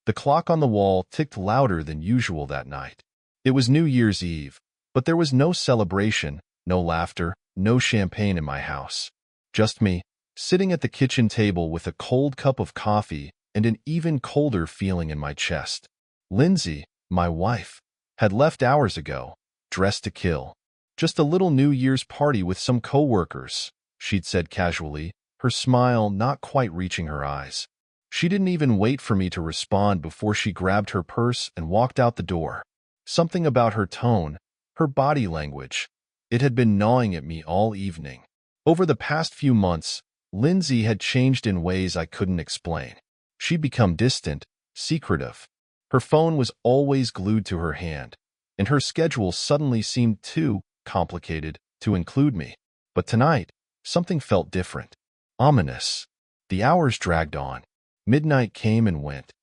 The clock on the wall ticked louder than usual that night. It was New Year's Eve, but there was no celebration, no laughter, no champagne in my house. Just me, sitting at the kitchen table with a cold cup of coffee and an even colder feeling in my chest. Lindsay, my wife, had left hours ago, dressed to kill. Just a little New Year's party with some coworkers, she'd said casually, her smile not quite reaching her eyes. She didn't even wait for me to respond before she grabbed her purse and walked out the door. Something about her tone, her body language, it had been gnawing at me all evening. Over the past few months, Lindsay had changed in ways I couldn't explain. She'd become distant, secretive. Her phone was always glued to her hand, and her schedule suddenly seemed too complicated to include me. But tonight, something felt different. Ominous. The hours dragged on. Midnight came and went.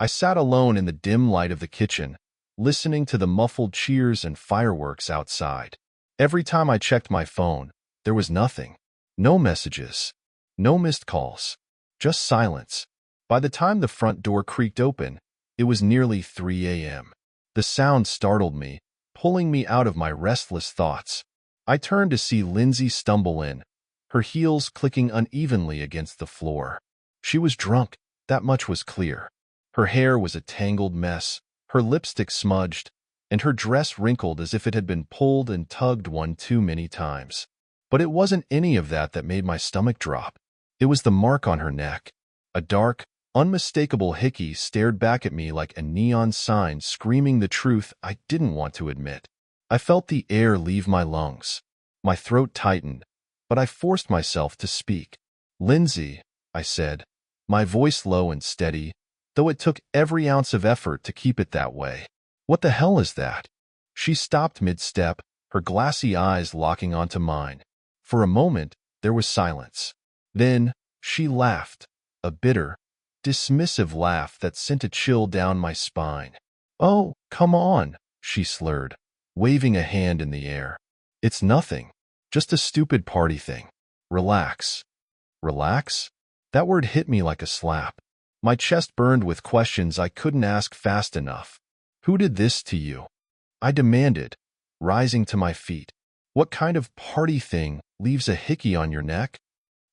I sat alone in the dim light of the kitchen, listening to the muffled cheers and fireworks outside. Every time I checked my phone, there was nothing. No messages. No missed calls. Just silence. By the time the front door creaked open, it was nearly 3 a.m. The sound startled me, pulling me out of my restless thoughts. I turned to see Lindsay stumble in, her heels clicking unevenly against the floor. She was drunk, that much was clear. Her hair was a tangled mess, her lipstick smudged, and her dress wrinkled as if it had been pulled and tugged one too many times. But it wasn't any of that made my stomach drop. It was the mark on her neck. A dark, unmistakable Hickey stared back at me like a neon sign screaming the truth I didn't want to admit. I felt the air leave my lungs. My throat tightened, but I forced myself to speak. "Lindsay," I said, my voice low and steady, though it took every ounce of effort to keep it that way. "What the hell is that?" She stopped mid-step, her glassy eyes locking onto mine. For a moment, there was silence. Then, she laughed, a bitter, dismissive laugh that sent a chill down my spine. "Oh, come on," she slurred, waving a hand in the air. "It's nothing. Just a stupid party thing. Relax." Relax? That word hit me like a slap. My chest burned with questions I couldn't ask fast enough. "Who did this to you?" I demanded, rising to my feet. "What kind of party thing leaves a Hickey on your neck?"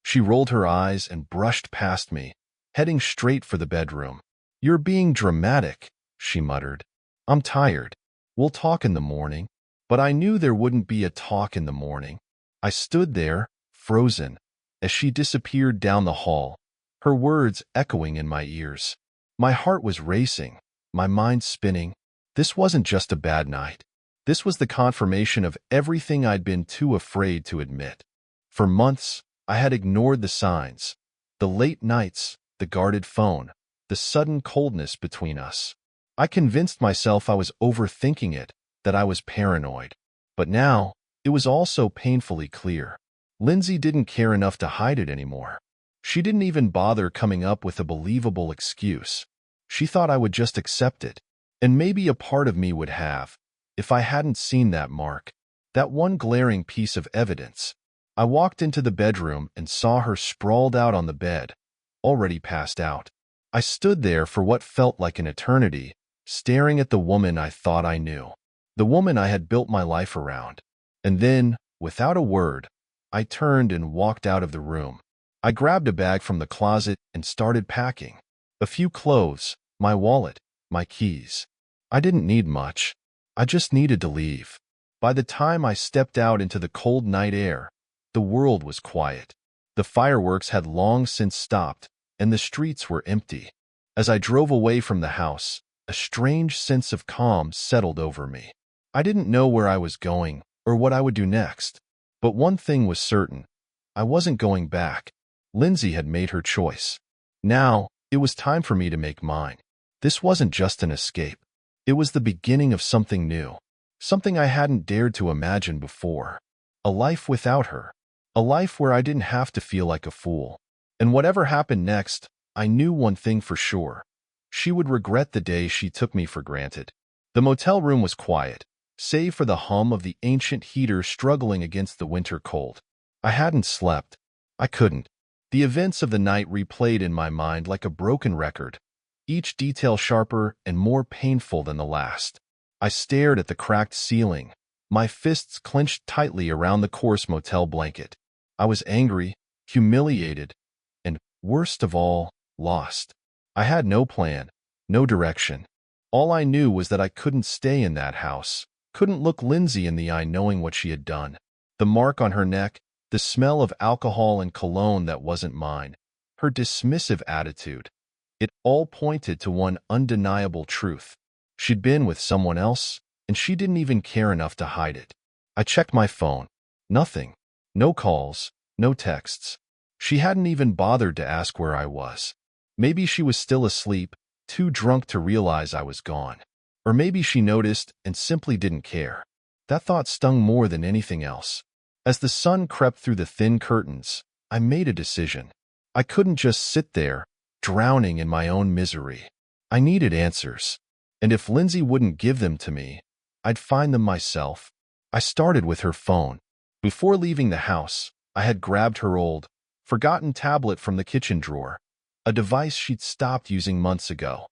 She rolled her eyes and brushed past me, heading straight for the bedroom. "You're being dramatic," she muttered. "I'm tired. We'll talk in the morning." But I knew there wouldn't be a talk in the morning. I stood there, frozen, as she disappeared down the hall, her words echoing in my ears. My heart was racing, my mind spinning. This wasn't just a bad night. This was the confirmation of everything I'd been too afraid to admit. For months, I had ignored the signs, the late nights, the guarded phone, the sudden coldness between us. I convinced myself I was overthinking it, that I was paranoid. But now, it was also painfully clear. Lindsay didn't care enough to hide it anymore. She didn't even bother coming up with a believable excuse. She thought I would just accept it, and maybe a part of me would have, if I hadn't seen that mark, that one glaring piece of evidence. I walked into the bedroom and saw her sprawled out on the bed, already passed out. I stood there for what felt like an eternity, staring at the woman I thought I knew, the woman I had built my life around. And then, without a word, I turned and walked out of the room. I grabbed a bag from the closet and started packing. A few clothes, my wallet, my keys. I didn't need much. I just needed to leave. By the time I stepped out into the cold night air, the world was quiet. The fireworks had long since stopped, and the streets were empty. As I drove away from the house, a strange sense of calm settled over me. I didn't know where I was going or what I would do next. But one thing was certain. I wasn't going back. Lindsay had made her choice. Now, it was time for me to make mine. This wasn't just an escape. It was the beginning of something new. Something I hadn't dared to imagine before. A life without her. A life where I didn't have to feel like a fool. And whatever happened next, I knew one thing for sure. She would regret the day she took me for granted. The motel room was quiet, save for the hum of the ancient heater struggling against the winter cold. I hadn't slept. I couldn't. The events of the night replayed in my mind like a broken record. each detail sharper and more painful than the last. I stared at the cracked ceiling, my fists clenched tightly around the coarse motel blanket. I was angry, humiliated, and, worst of all, lost. I had no plan, no direction. All I knew was that I couldn't stay in that house, couldn't look Lindsay in the eye knowing what she had done. The mark on her neck, the smell of alcohol and cologne that wasn't mine, her dismissive attitude. It all pointed to one undeniable truth. She'd been with someone else, and she didn't even care enough to hide it. I checked my phone. Nothing. No calls, no texts. She hadn't even bothered to ask where I was. Maybe she was still asleep, too drunk to realize I was gone. Or maybe she noticed and simply didn't care. That thought stung more than anything else. As the sun crept through the thin curtains, I made a decision. I couldn't just sit there, drowning in my own misery. I needed answers. And if Lindsay wouldn't give them to me, I'd find them myself. I started with her phone. Before leaving the house, I had grabbed her old, forgotten tablet from the kitchen drawer, a device she'd stopped using months ago.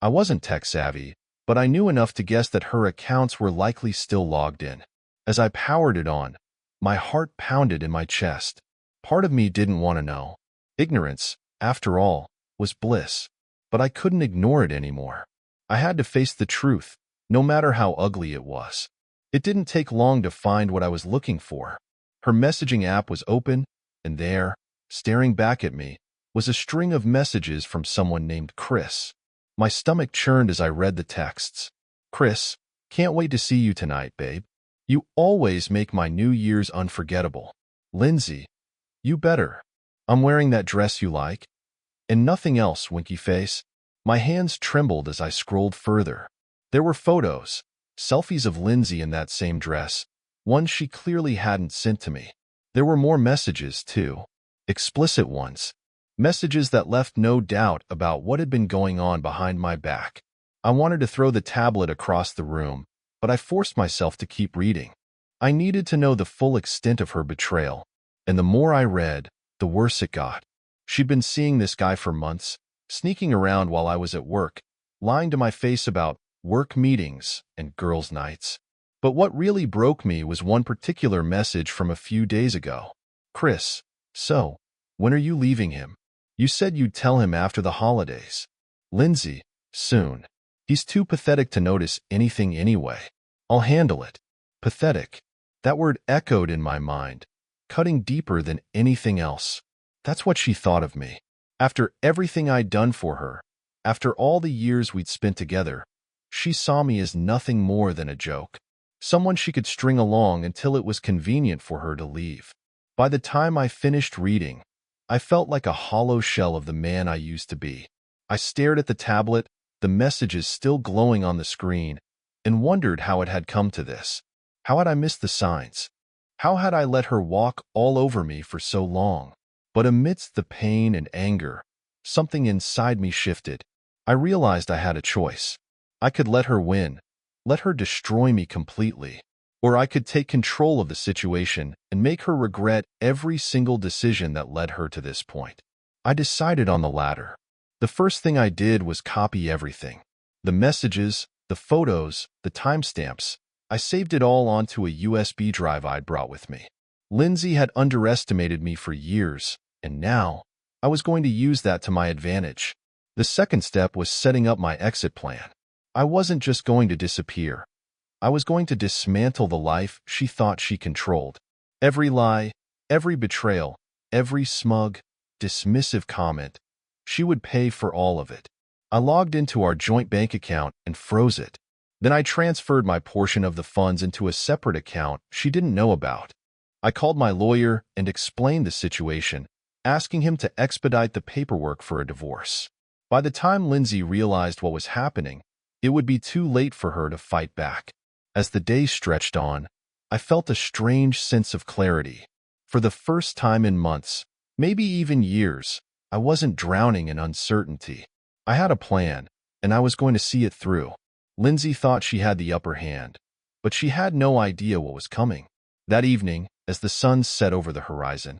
I wasn't tech-savvy, but I knew enough to guess that her accounts were likely still logged in. As I powered it on, my heart pounded in my chest. Part of me didn't want to know. Ignorance, after all, was bliss. But I couldn't ignore it anymore. I had to face the truth, no matter how ugly it was. It didn't take long to find what I was looking for. Her messaging app was open, and there, staring back at me, was a string of messages from someone named Chris. My stomach churned as I read the texts. Chris, can't wait to see you tonight, babe. You always make my New Year's unforgettable. Lindsay, you better. I'm wearing that dress you like. And nothing else, winky face. My hands trembled as I scrolled further. There were photos, selfies of Lindsay in that same dress, ones she clearly hadn't sent to me. There were more messages, too. Explicit ones. Messages that left no doubt about what had been going on behind my back. I wanted to throw the tablet across the room, but I forced myself to keep reading. I needed to know the full extent of her betrayal, and the more I read, the worse it got. She'd been seeing this guy for months, sneaking around while I was at work, lying to my face about work meetings and girls' nights. But what really broke me was one particular message from a few days ago. Chris, so, when are you leaving him? You said you'd tell him after the holidays. Lindsay, soon. He's too pathetic to notice anything anyway. I'll handle it. Pathetic. That word echoed in my mind, cutting deeper than anything else. That's what she thought of me. After everything I'd done for her, after all the years we'd spent together, she saw me as nothing more than a joke. Someone she could string along until it was convenient for her to leave. By the time I finished reading, I felt like a hollow shell of the man I used to be. I stared at the tablet, the messages still glowing on the screen, and wondered how it had come to this. How had I missed the signs? How had I let her walk all over me for so long? But amidst the pain and anger, something inside me shifted. I realized I had a choice. I could let her win, let her destroy me completely, or I could take control of the situation and make her regret every single decision that led her to this point. I decided on the latter. The first thing I did was copy everything. The messages, the photos, the timestamps. I saved it all onto a USB drive I'd brought with me. Lindsay had underestimated me for years, and now I was going to use that to my advantage. The second step was setting up my exit plan. I wasn't just going to disappear. I was going to dismantle the life she thought she controlled. Every lie, every betrayal, every smug, dismissive comment, she would pay for all of it. I logged into our joint bank account and froze it. Then I transferred my portion of the funds into a separate account she didn't know about. I called my lawyer and explained the situation, asking him to expedite the paperwork for a divorce. By the time Lindsay realized what was happening, it would be too late for her to fight back. As the days stretched on, I felt a strange sense of clarity. For the first time in months, maybe even years, I wasn't drowning in uncertainty. I had a plan, and I was going to see it through. Lindsay thought she had the upper hand, but she had no idea what was coming. That evening, as the sun set over the horizon,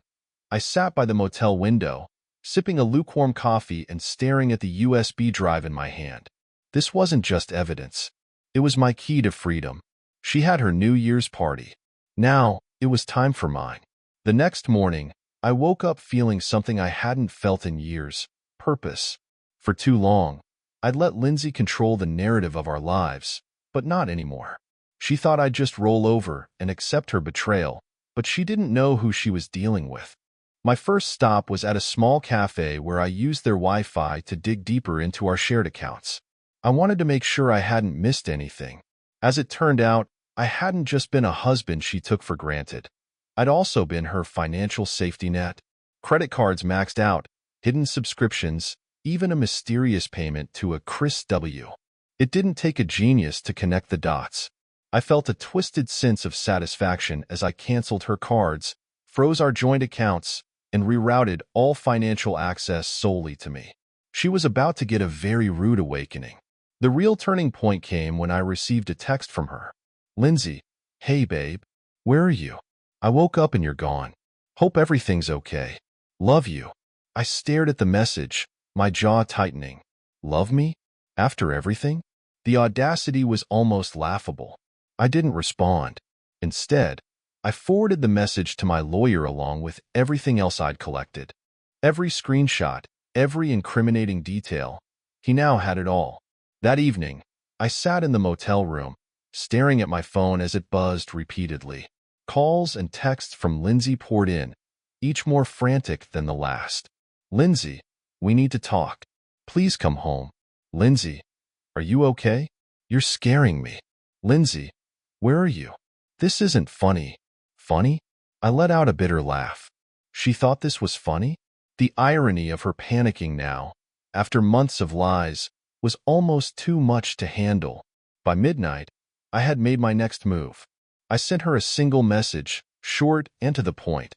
I sat by the motel window, sipping a lukewarm coffee and staring at the USB drive in my hand. This wasn't just evidence. It was my key to freedom. She had her New Year's party. Now, it was time for mine. The next morning, I woke up feeling something I hadn't felt in years: purpose. For too long, I'd let Lindsay control the narrative of our lives, but not anymore. She thought I'd just roll over and accept her betrayal, but she didn't know who she was dealing with. My first stop was at a small cafe where I used their Wi-Fi to dig deeper into our shared accounts. I wanted to make sure I hadn't missed anything. As it turned out, I hadn't just been a husband she took for granted. I'd also been her financial safety net. Credit cards maxed out, hidden subscriptions, even a mysterious payment to a Chris W. It didn't take a genius to connect the dots. I felt a twisted sense of satisfaction as I canceled her cards, froze our joint accounts, and rerouted all financial access solely to me. She was about to get a very rude awakening. The real turning point came when I received a text from her. "Lindsay, hey babe, where are you? I woke up and you're gone. Hope everything's okay. Love you." I stared at the message, my jaw tightening. Love me? After everything? The audacity was almost laughable. I didn't respond. Instead, I forwarded the message to my lawyer along with everything else I'd collected. Every screenshot, every incriminating detail. He now had it all. That evening, I sat in the motel room, staring at my phone as it buzzed repeatedly. Calls and texts from Lindsay poured in, each more frantic than the last. "Lindsay, we need to talk. Please come home. Lindsay, are you okay? You're scaring me. Lindsay, where are you? This isn't funny." Funny? I let out a bitter laugh. She thought this was funny? The irony of her panicking now, after months of lies, was almost too much to handle. By midnight, I had made my next move. I sent her a single message, short and to the point.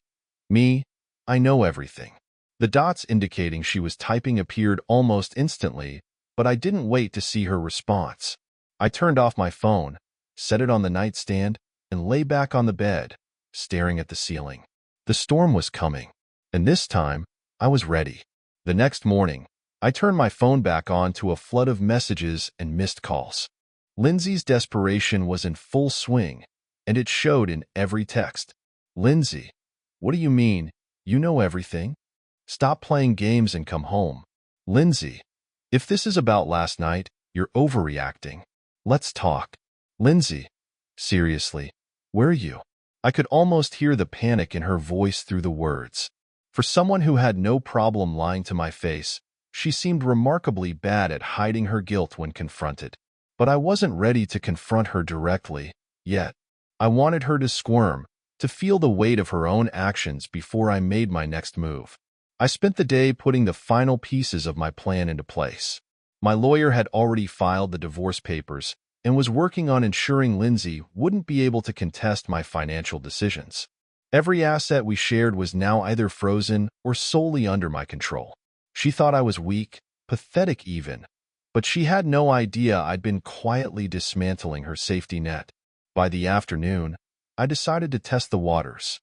"Me, I know everything." The dots indicating she was typing appeared almost instantly, but I didn't wait to see her response. I turned off my phone, set it on the nightstand, and lay back on the bed, staring at the ceiling. The storm was coming, and this time, I was ready. The next morning, I turned my phone back on to a flood of messages and missed calls. Lindsay's desperation was in full swing, and it showed in every text. "Lindsay, what do you mean? You know everything? Stop playing games and come home. Lindsay, if this is about last night, you're overreacting. Let's talk. Lindsay, seriously, where are you?" I could almost hear the panic in her voice through the words. For someone who had no problem lying to my face, she seemed remarkably bad at hiding her guilt when confronted. But I wasn't ready to confront her directly, yet. I wanted her to squirm, to feel the weight of her own actions before I made my next move. I spent the day putting the final pieces of my plan into place. My lawyer had already filed the divorce papers and was working on ensuring Lindsay wouldn't be able to contest my financial decisions. Every asset we shared was now either frozen or solely under my control. She thought I was weak, pathetic even, but she had no idea I'd been quietly dismantling her safety net. By the afternoon, I decided to test the waters.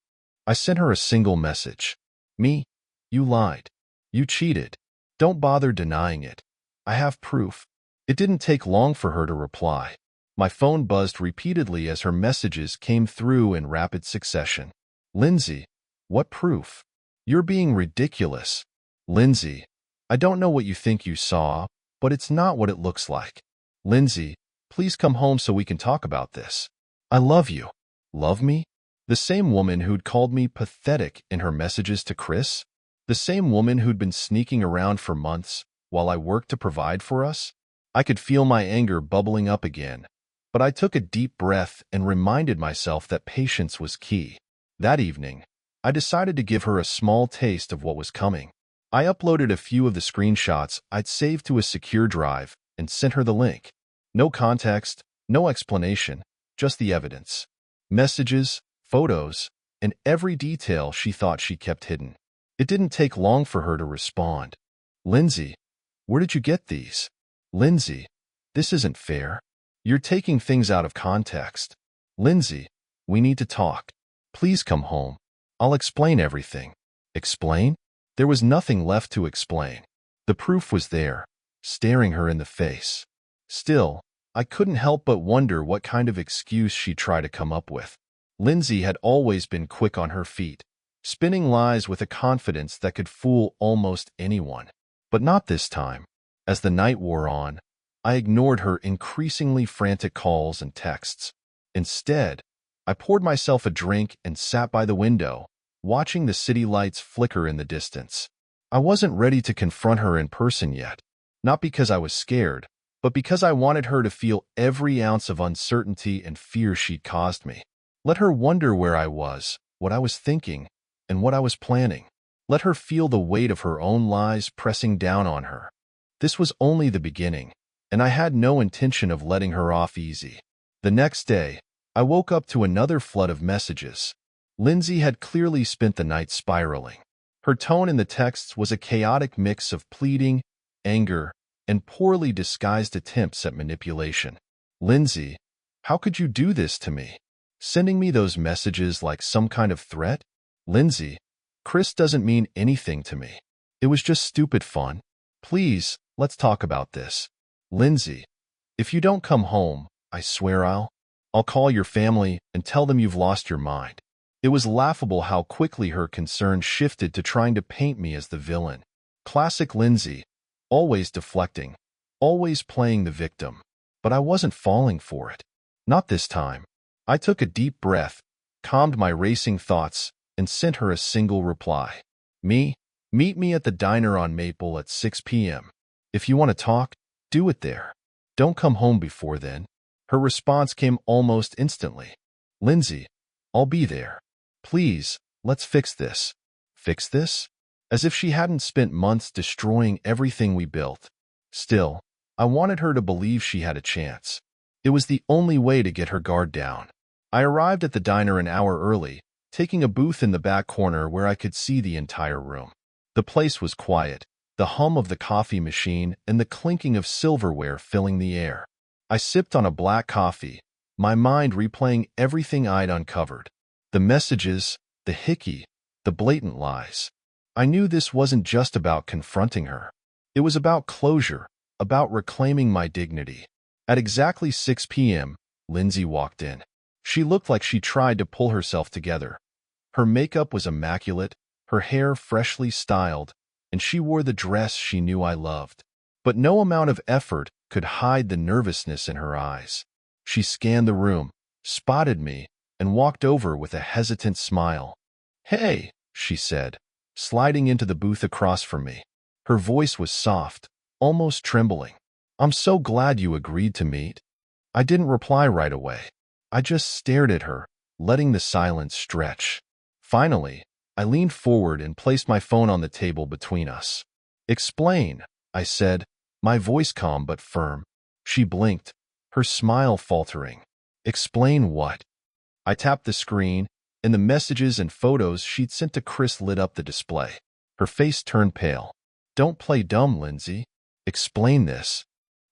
I sent her a single message. "Me, you lied. You cheated. Don't bother denying it. I have proof." It didn't take long for her to reply. My phone buzzed repeatedly as her messages came through in rapid succession. "Lindsay, what proof? You're being ridiculous. Lindsay, I don't know what you think you saw, but it's not what it looks like. Lindsay, please come home so we can talk about this. I love you." Love me? The same woman who'd called me pathetic in her messages to Chris? The same woman who'd been sneaking around for months while I worked to provide for us? I could feel my anger bubbling up again, but I took a deep breath and reminded myself that patience was key. That evening, I decided to give her a small taste of what was coming. I uploaded a few of the screenshots I'd saved to a secure drive and sent her the link. No context, no explanation, just the evidence. Messages, photos, and every detail she thought she kept hidden. It didn't take long for her to respond. "Lindsay, where did you get these? Lindsay, this isn't fair. You're taking things out of context. Lindsay, we need to talk. Please come home. I'll explain everything." Explain? There was nothing left to explain. The proof was there, staring her in the face. Still, I couldn't help but wonder what kind of excuse she'd try to come up with. Lindsay had always been quick on her feet, spinning lies with a confidence that could fool almost anyone. But not this time. As the night wore on, I ignored her increasingly frantic calls and texts. Instead, I poured myself a drink and sat by the window, watching the city lights flicker in the distance. I wasn't ready to confront her in person yet, not because I was scared, but because I wanted her to feel every ounce of uncertainty and fear she'd caused me. Let her wonder where I was, what I was thinking, and what I was planning. Let her feel the weight of her own lies pressing down on her. This was only the beginning, and I had no intention of letting her off easy. The next day, I woke up to another flood of messages. Lindsay had clearly spent the night spiraling. Her tone in the texts was a chaotic mix of pleading, anger, and poorly disguised attempts at manipulation. Lindsay, how could you do this to me? Sending me those messages like some kind of threat? Lindsay, Chris doesn't mean anything to me. It was just stupid fun. Please, let's talk about this. Lindsay, if you don't come home, I swear I'll call your family and tell them you've lost your mind. It was laughable how quickly her concern shifted to trying to paint me as the villain. Classic Lindsay, always deflecting, always playing the victim. But I wasn't falling for it. Not this time. I took a deep breath, calmed my racing thoughts, and sent her a single reply. Meet me at the diner on Maple at 6 p.m. If you want to talk, do it there. Don't come home before then. Her response came almost instantly. Lindsay, I'll be there. Please, let's fix this. Fix this? As if she hadn't spent months destroying everything we built. Still, I wanted her to believe she had a chance. It was the only way to get her guard down. I arrived at the diner an hour early, taking a booth in the back corner where I could see the entire room. The place was quiet, the hum of the coffee machine and the clinking of silverware filling the air. I sipped on a black coffee, my mind replaying everything I'd uncovered. The messages, the Hickey, the blatant lies. I knew this wasn't just about confronting her. It was about closure, about reclaiming my dignity. At exactly 6 p.m., Lindsay walked in. She looked like she tried to pull herself together. Her makeup was immaculate, her hair freshly styled, and she wore the dress she knew I loved. But no amount of effort could hide the nervousness in her eyes. She scanned the room, spotted me, and walked over with a hesitant smile. Hey, she said, sliding into the booth across from me. Her voice was soft, almost trembling. I'm so glad you agreed to meet. I didn't reply right away. I just stared at her, letting the silence stretch. Finally, I leaned forward and placed my phone on the table between us. Explain, I said, my voice calm but firm. She blinked, her smile faltering. Explain what? I tapped the screen, and the messages and photos she'd sent to Chris lit up the display. Her face turned pale. Don't play dumb, Lindsay. Explain this.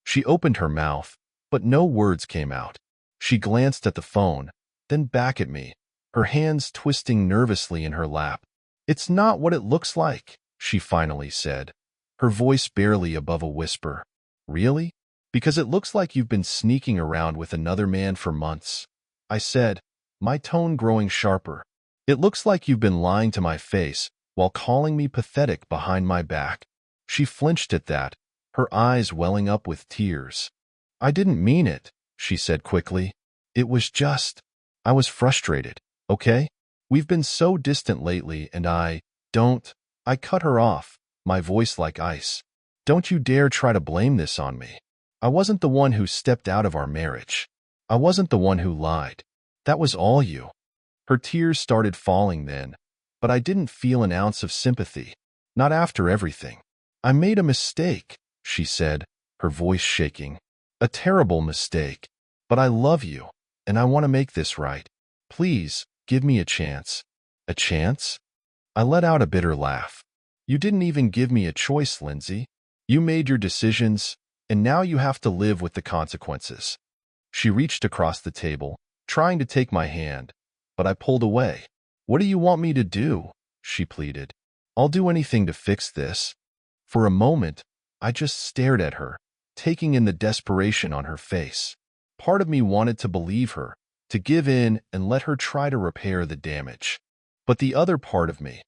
She opened her mouth, but no words came out. She glanced at the phone, then back at me, her hands twisting nervously in her lap. It's not what it looks like, she finally said, her voice barely above a whisper. Really? Because it looks like you've been sneaking around with another man for months, I said, my tone growing sharper. It looks like you've been lying to my face while calling me pathetic behind my back. She flinched at that, her eyes welling up with tears. I didn't mean it, she said quickly. It was just, I was frustrated, okay? We've been so distant lately and I cut her off, my voice like ice. Don't you dare try to blame this on me. I wasn't the one who stepped out of our marriage. I wasn't the one who lied. That was all you. Her tears started falling then, but I didn't feel an ounce of sympathy. Not after everything. I made a mistake, she said, her voice shaking. A terrible mistake. But I love you, and I want to make this right. Please, give me a chance. A chance? I let out a bitter laugh. You didn't even give me a choice, Lindsay. You made your decisions, and now you have to live with the consequences. She reached across the table, trying to take my hand, but I pulled away. What do you want me to do? She pleaded. I'll do anything to fix this. For a moment, I just stared at her, taking in the desperation on her face. Part of me wanted to believe her, to give in and let her try to repair the damage. But the other part of me,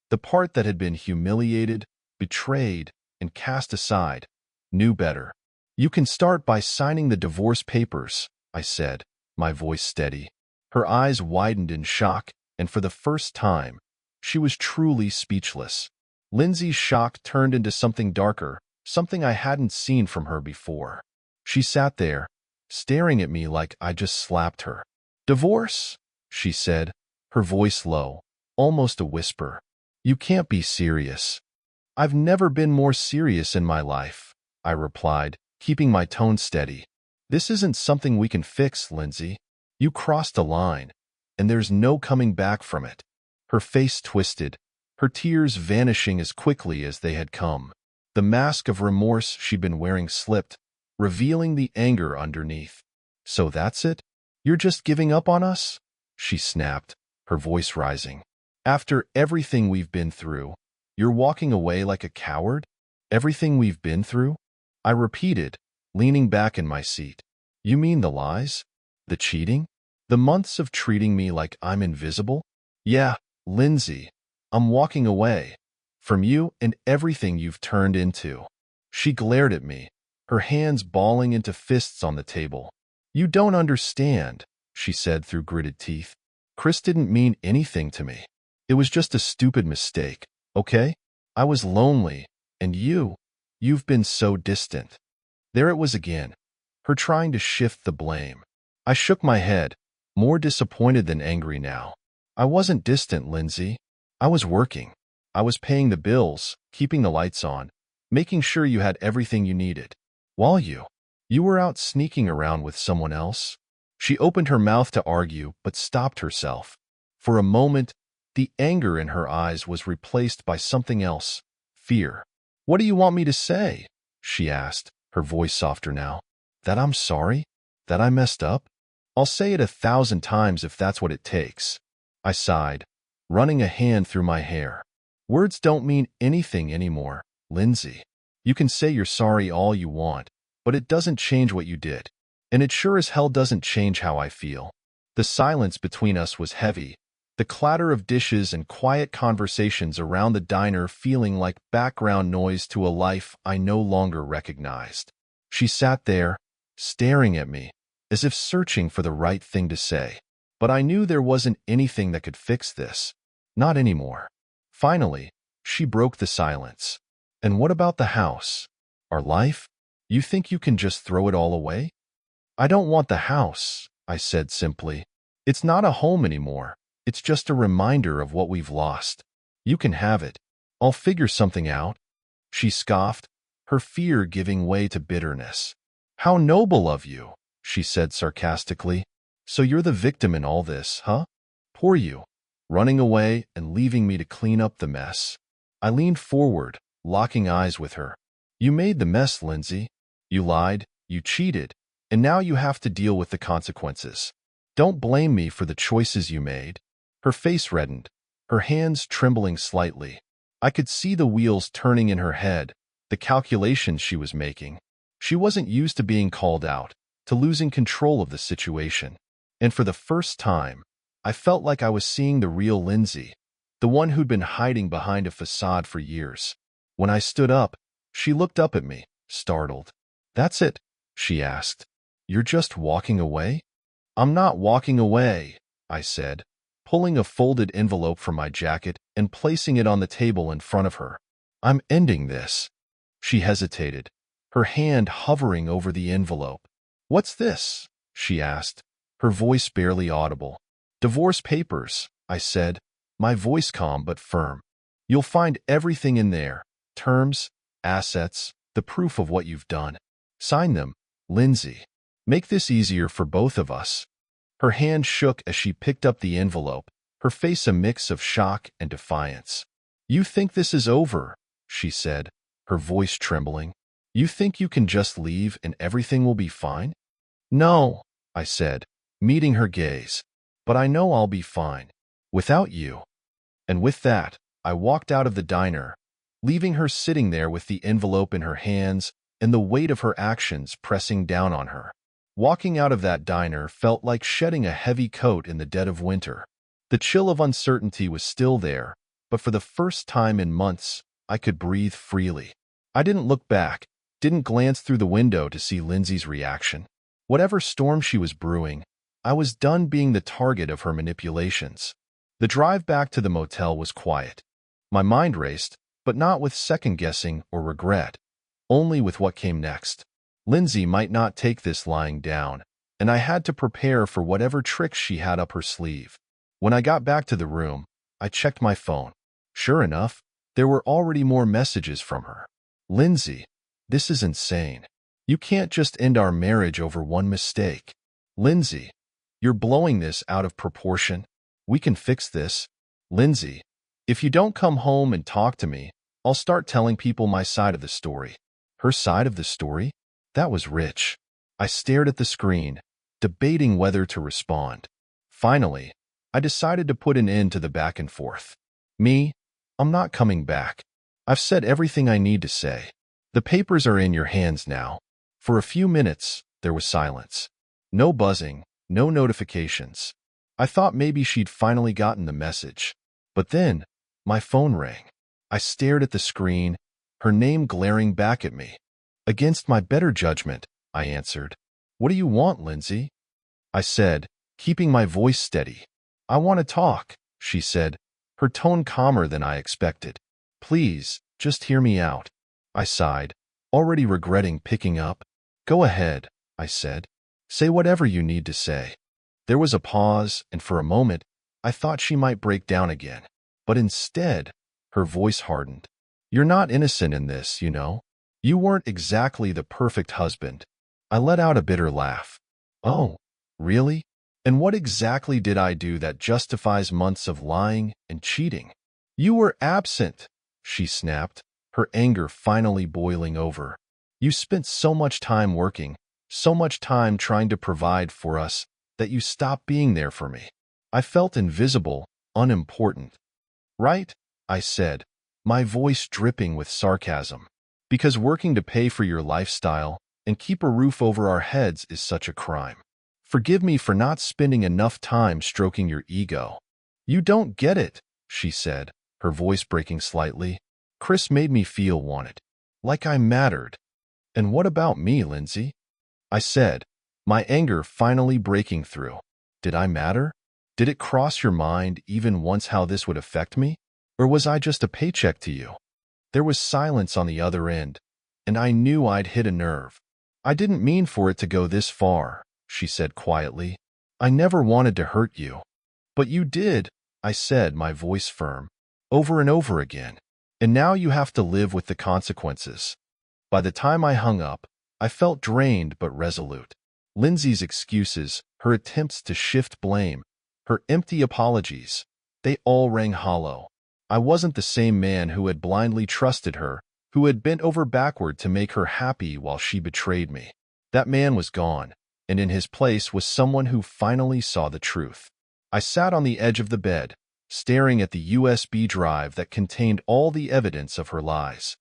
the part that had been humiliated, betrayed, and cast aside, knew better. You can start by signing the divorce papers, I said, my voice steady. Her eyes widened in shock, and for the first time, she was truly speechless. Lindsay's shock turned into something darker, something I hadn't seen from her before. She sat there, staring at me like I just slapped her. "Divorce?" she said, her voice low, almost a whisper. "You can't be serious." "I've never been more serious in my life," I replied, keeping my tone steady. "This isn't something we can fix, Lindsay. You crossed a line, and there's no coming back from it." Her face twisted, her tears vanishing as quickly as they had come. The mask of remorse she'd been wearing slipped, revealing the anger underneath. "So that's it? You're just giving up on us?" she snapped, her voice rising. "After everything we've been through, you're walking away like a coward? Everything we've been through?" I repeated, leaning back in my seat. "You mean the lies? The cheating? The months of treating me like I'm invisible? Yeah, Lindsay, I'm walking away. From you and everything you've turned into." She glared at me, her hands balling into fists on the table. "You don't understand," she said through gritted teeth. "Chris didn't mean anything to me. It was just a stupid mistake, okay? I was lonely, and you've been so distant." There it was again, her trying to shift the blame. I shook my head, more disappointed than angry now. "I wasn't distant, Lindsay. I was working. I was paying the bills, keeping the lights on, making sure you had everything you needed. While you were out sneaking around with someone else." She opened her mouth to argue, but stopped herself. For a moment, the anger in her eyes was replaced by something else, fear. "What do you want me to say?" she asked, her voice softer now. "That I'm sorry? That I messed up? I'll say it 1,000 times if that's what it takes." I sighed, running a hand through my hair. "Words don't mean anything anymore, Lindsay. You can say you're sorry all you want, but it doesn't change what you did. And it sure as hell doesn't change how I feel." The silence between us was heavy, the clatter of dishes and quiet conversations around the diner feeling like background noise to a life I no longer recognized. She sat there, staring at me, as if searching for the right thing to say. But I knew there wasn't anything that could fix this. Not anymore. Finally, she broke the silence. "And what about the house? Our life? You think you can just throw it all away?" "I don't want the house," I said simply. "It's not a home anymore. It's just a reminder of what we've lost. You can have it. I'll figure something out." She scoffed, her fear giving way to bitterness. "How noble of you," she said sarcastically. "So you're the victim in all this, huh? Poor you, running away and leaving me to clean up the mess." I leaned forward, locking eyes with her. "You made the mess, Lindsay. You lied, you cheated, and now you have to deal with the consequences. Don't blame me for the choices you made." Her face reddened, her hands trembling slightly. I could see the wheels turning in her head, the calculations she was making. She wasn't used to being called out, to losing control of the situation. And for the first time, I felt like I was seeing the real Lindsay, the one who'd been hiding behind a facade for years. When I stood up, she looked up at me, startled. "That's it?" she asked. "You're just walking away?" "I'm not walking away," I said, pulling a folded envelope from my jacket and placing it on the table in front of her. "I'm ending this." She hesitated, her hand hovering over the envelope. "What's this?" she asked, her voice barely audible. "Divorce papers," I said, my voice calm but firm. "You'll find everything in there, terms, assets, the proof of what you've done. Sign them, Lindsay. Make this easier for both of us." Her hand shook as she picked up the envelope, her face a mix of shock and defiance. "You think this is over?" she said, her voice trembling. "You think you can just leave and everything will be fine?" "No," I said, meeting her gaze. "But I know I'll be fine. Without you." And with that, I walked out of the diner, leaving her sitting there with the envelope in her hands and the weight of her actions pressing down on her. Walking out of that diner felt like shedding a heavy coat in the dead of winter. The chill of uncertainty was still there, but for the first time in months, I could breathe freely. I didn't look back, didn't glance through the window to see Lindsay's reaction. Whatever storm she was brewing, I was done being the target of her manipulations. The drive back to the motel was quiet. My mind raced, but not with second-guessing or regret, only with what came next. Lindsay might not take this lying down, and I had to prepare for whatever tricks she had up her sleeve. When I got back to the room, I checked my phone. Sure enough, there were already more messages from her. Lindsay, this is insane. You can't just end our marriage over one mistake. Lindsay, you're blowing this out of proportion. We can fix this. Lindsay, if you don't come home and talk to me, I'll start telling people my side of the story. Her side of the story? That was rich. I stared at the screen, debating whether to respond. Finally, I decided to put an end to the back and forth. I'm not coming back. I've said everything I need to say. The papers are in your hands now. For a few minutes, there was silence. No buzzing, no notifications. I thought maybe she'd finally gotten the message. But then, my phone rang. I stared at the screen, her name glaring back at me. Against my better judgment, I answered. What do you want, Lindsay? I said, keeping my voice steady. I want to talk, she said, her tone calmer than I expected. Please, just hear me out. I sighed, already regretting picking up. Go ahead, I said. Say whatever you need to say. There was a pause, and for a moment, I thought she might break down again. But instead, her voice hardened. You're not innocent in this, you know. You weren't exactly the perfect husband. I let out a bitter laugh. Oh, really? And what exactly did I do that justifies months of lying and cheating? You were absent, she snapped, her anger finally boiling over. You spent so much time working, so much time trying to provide for us, that you stopped being there for me. I felt invisible, unimportant. Right? I said, my voice dripping with sarcasm. Because working to pay for your lifestyle and keep a roof over our heads is such a crime. Forgive me for not spending enough time stroking your ego. You don't get it, she said, her voice breaking slightly. Chris made me feel wanted. Like I mattered. And what about me, Lindsay? I said, my anger finally breaking through. Did I matter? Did it cross your mind even once how this would affect me? Or was I just a paycheck to you? There was silence on the other end, and I knew I'd hit a nerve. I didn't mean for it to go this far, she said quietly. I never wanted to hurt you. But you did, I said, my voice firm, over and over again. And now you have to live with the consequences. By the time I hung up, I felt drained but resolute. Lindsay's excuses, her attempts to shift blame, her empty apologies, they all rang hollow. I wasn't the same man who had blindly trusted her, who had bent over backward to make her happy while she betrayed me. That man was gone, and in his place was someone who finally saw the truth. I sat on the edge of the bed, staring at the USB drive that contained all the evidence of her lies.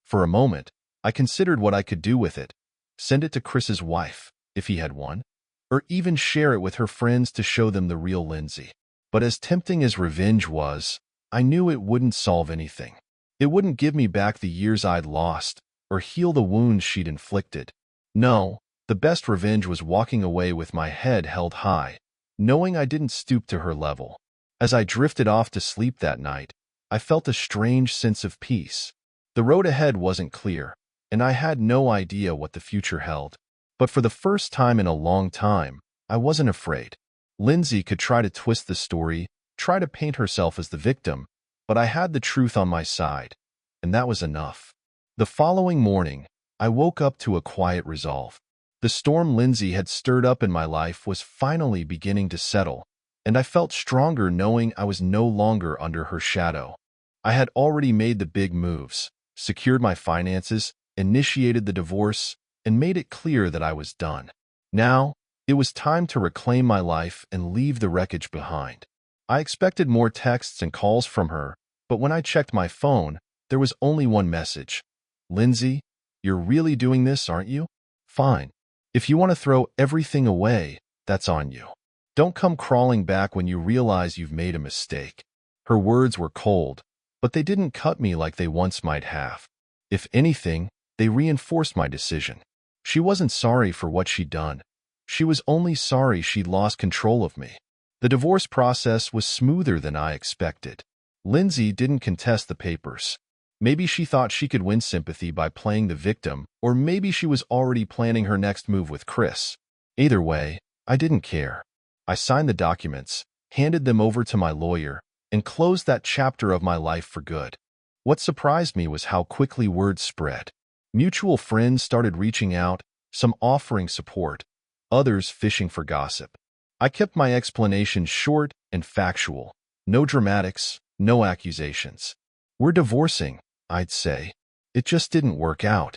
For a moment, I considered what I could do with it. Send it to Chris's wife, if he had one, or even share it with her friends to show them the real Lindsay. But as tempting as revenge was, I knew it wouldn't solve anything. It wouldn't give me back the years I'd lost, or heal the wounds she'd inflicted. No, the best revenge was walking away with my head held high, knowing I didn't stoop to her level. As I drifted off to sleep that night, I felt a strange sense of peace. The road ahead wasn't clear, and I had no idea what the future held. But for the first time in a long time, I wasn't afraid. Lindsay could try to twist the story, try to paint herself as the victim, but I had the truth on my side, and that was enough. The following morning, I woke up to a quiet resolve. The storm Lindsay had stirred up in my life was finally beginning to settle, and I felt stronger knowing I was no longer under her shadow. I had already made the big moves, secured my finances, initiated the divorce, and made it clear that I was done. Now, it was time to reclaim my life and leave the wreckage behind. I expected more texts and calls from her, But when I checked my phone, there was only one message. Lindsay, you're really doing this, aren't you? Fine. If you want to throw everything away, that's on you. Don't come crawling back when you realize you've made a mistake. Her words were cold, but they didn't cut me like they once might have. If anything, they reinforced my decision. She wasn't sorry for what she'd done. She was only sorry she'd lost control of me. The divorce process was smoother than I expected. Lindsay didn't contest the papers. Maybe she thought she could win sympathy by playing the victim, or maybe she was already planning her next move with Chris. Either way, I didn't care. I signed the documents, handed them over to my lawyer, and closed that chapter of my life for good. What surprised me was how quickly word spread. Mutual friends started reaching out, some offering support, others fishing for gossip. I kept my explanations short and factual. No dramatics, no accusations. We're divorcing, I'd say. It just didn't work out.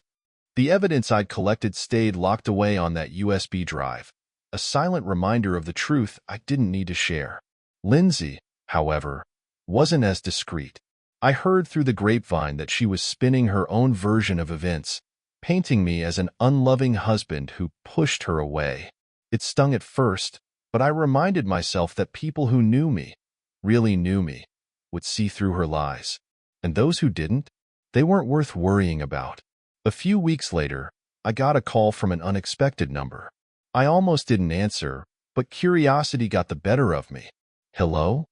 The evidence I'd collected stayed locked away on that USB drive, a silent reminder of the truth I didn't need to share. Lindsay, however, wasn't as discreet. I heard through the grapevine that she was spinning her own version of events, painting me as an unloving husband who pushed her away. It stung at first, but I reminded myself that people who knew me, really knew me, would see through her lies. And those who didn't, they weren't worth worrying about. A few weeks later, I got a call from an unexpected number. I almost didn't answer, but curiosity got the better of me. Hello?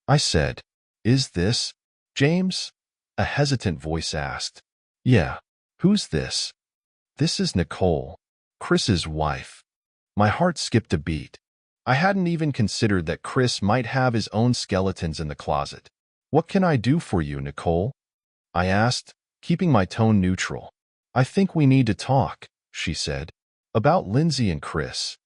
I said. Is this James? A hesitant voice asked. Yeah. Who's this? This is Nicole, Chris's wife. My heart skipped a beat. I hadn't even considered that Chris might have his own skeletons in the closet. What can I do for you, Nicole? I asked, keeping my tone neutral. I think we need to talk, she said, about Lindsay and Chris.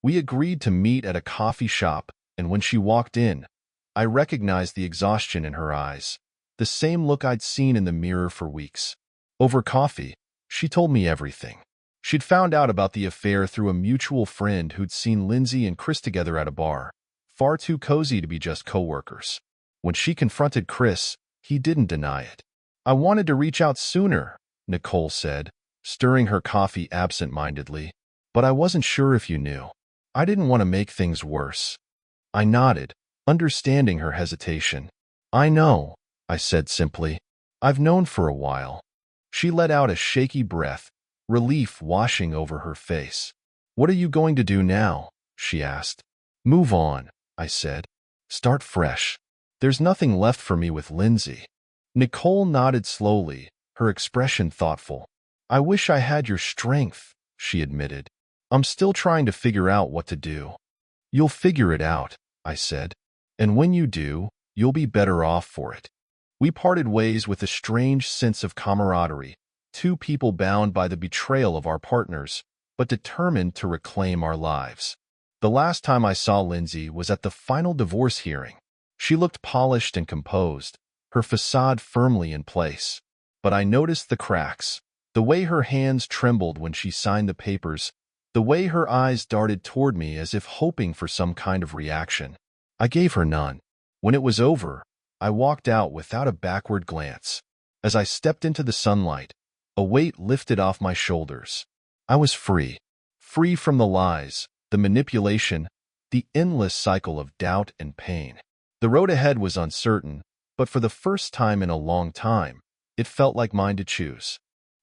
We agreed to meet at a coffee shop, and when she walked in, I recognized the exhaustion in her eyes, the same look I'd seen in the mirror for weeks. Over coffee, she told me everything. She'd found out about the affair through a mutual friend who'd seen Lindsay and Chris together at a bar, far too cozy to be just co-workers. When she confronted Chris, he didn't deny it. I wanted to reach out sooner, Nicole said, stirring her coffee absent-mindedly, but I wasn't sure if you knew. I didn't want to make things worse. I nodded, understanding her hesitation. I know, I said simply. I've known for a while. She let out a shaky breath, relief washing over her face. What are you going to do now? She asked. Move on, I said. Start fresh. There's nothing left for me with Lindsay. Nicole nodded slowly, her expression thoughtful. I wish I had your strength, she admitted. I'm still trying to figure out what to do. You'll figure it out, I said. And when you do, you'll be better off for it. We parted ways with a strange sense of camaraderie, two people bound by the betrayal of our partners, but determined to reclaim our lives. The last time I saw Lindsay was at the final divorce hearing. She looked polished and composed, her facade firmly in place. But I noticed the cracks, the way her hands trembled when she signed the papers, the way her eyes darted toward me as if hoping for some kind of reaction. I gave her none. When it was over, I walked out without a backward glance. As I stepped into the sunlight, a weight lifted off my shoulders. I was free. Free from the lies, the manipulation, the endless cycle of doubt and pain. The road ahead was uncertain, but for the first time in a long time, it felt like mine to choose.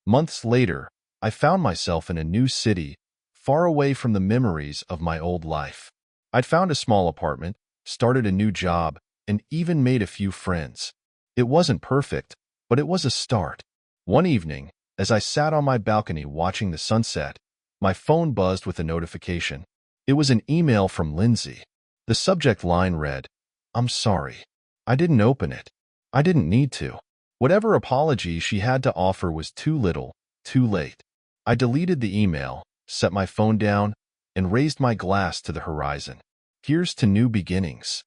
Months later, I found myself in a new city, far away from the memories of my old life. I'd found a small apartment, started a new job, and even made a few friends. It wasn't perfect, but it was a start. One evening, as I sat on my balcony watching the sunset, my phone buzzed with a notification. It was an email from Lindsay. The subject line read, I'm sorry. I didn't open it. I didn't need to. Whatever apology she had to offer was too little, too late. I deleted the email, set my phone down, and raised my glass to the horizon. Here's to new beginnings.